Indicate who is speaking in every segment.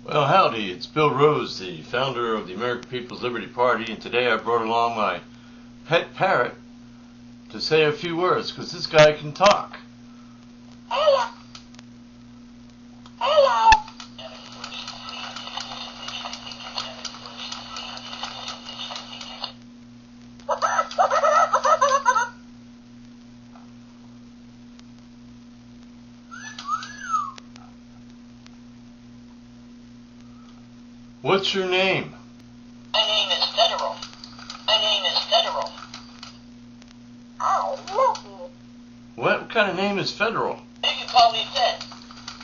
Speaker 1: Well, howdy, it's Bill Rose, the founder of the American People's Liberty Party, and today I brought along my pet parrot to say a few words, because this guy can talk.
Speaker 2: Hello. Hello.
Speaker 1: What's your name?
Speaker 2: My name is Federal. My name is Federal. Oh,
Speaker 1: What kind of name is Federal?
Speaker 2: you can call me Fed.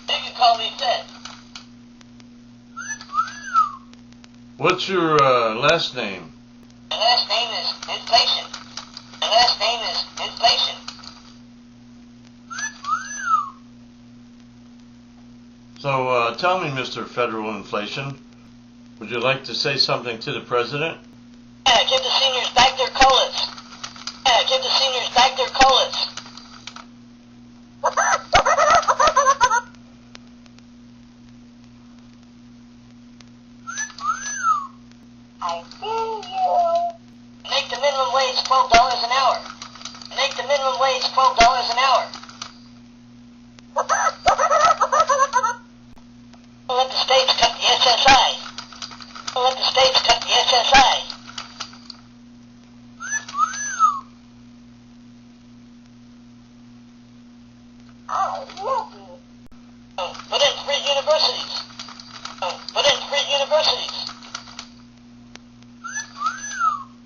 Speaker 2: You can call me Fed.
Speaker 1: What's your last name?
Speaker 2: My last name is Inflation. My last name is Inflation.
Speaker 1: So tell me, Mr. Federal Inflation, would you like to say something to the president?
Speaker 2: Yeah, give the seniors back their colas. Yeah, give the seniors back their colas. I see you. Make the minimum wage $12 an hour. Make the minimum wage $12 an hour. Let the states cut the SSI. Let the states cut the SSI. Put in free universities. Put in free universities.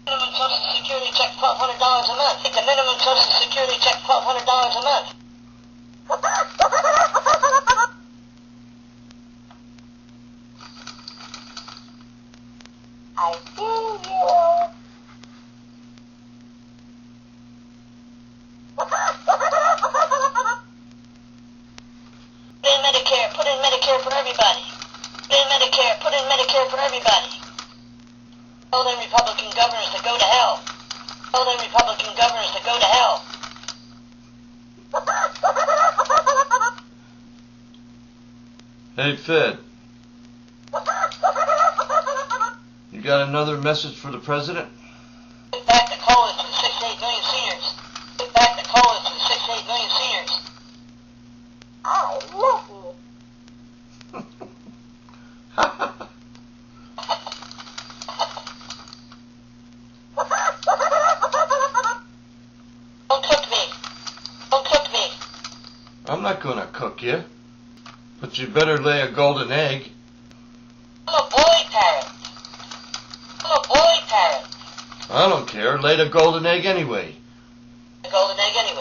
Speaker 2: Minimum Social Security check $1,200 a month. Make the minimum Social Security check $1,200 a month. I feel you. Put in Medicare for everybody. Put in Medicare for everybody. Tell them Republican governors to go to hell. Tell them Republican governors to go to hell.
Speaker 1: Hey, Fed, you got another message for the president?
Speaker 2: Get back the college to 6 to 8 million seniors. Get back the college to 6 to 8 million seniors. I love you. Don't cook me. Don't cook me.
Speaker 1: I'm not going to cook you, but you better lay a golden egg.
Speaker 2: I'm a boy parrot. I'm a boy parrot.
Speaker 1: I don't care, lay the golden egg anyway.
Speaker 2: A golden egg anyway.